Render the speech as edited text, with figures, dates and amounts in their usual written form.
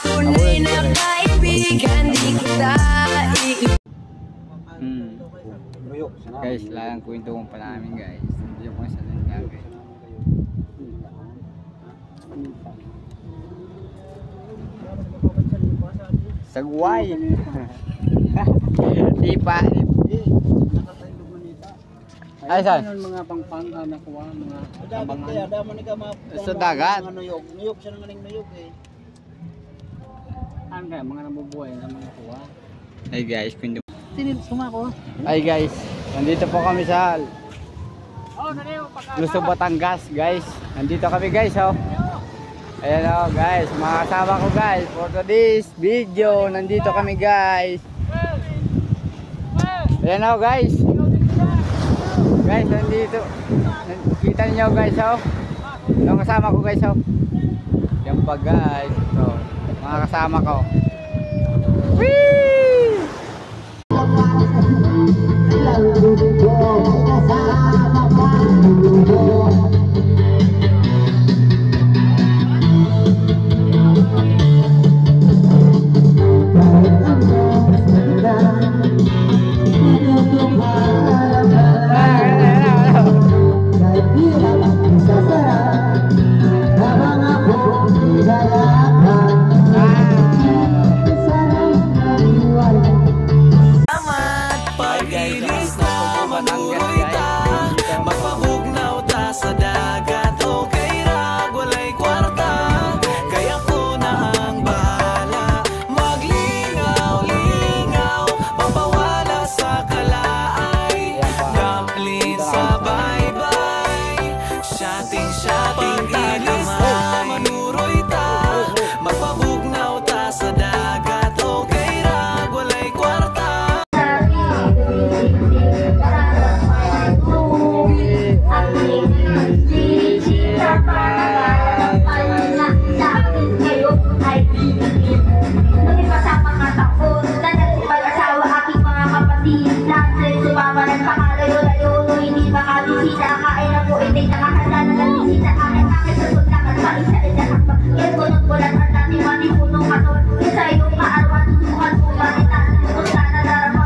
Tunay na kaibigan, di kita Guys, lalang kwento mo pa namin guys. Hindi ko sa lang guys. Sagway. Lipa. Ay saan? Mga pangpang na kuha, mga tambangan. Ada man ka Sa dagat. mga nuyog siya nang nuyog eh. Ano kaya mga nabubuhay na mga kuha. Ay guys, kwento. Tinil sumako. Ay guys, nandito po kami sa Oh, naliw pagka. Luzon, Batangas guys. Nandito kami guys oh. Ayan oh guys, mga kasama ko guys for today's video. Nandito kami guys. Ayan oh guys. Guys, nandito. Kita niyo guys oh. Yung kasama ko guys oh. Yan pa guys. So, mga kasama ko. Whee!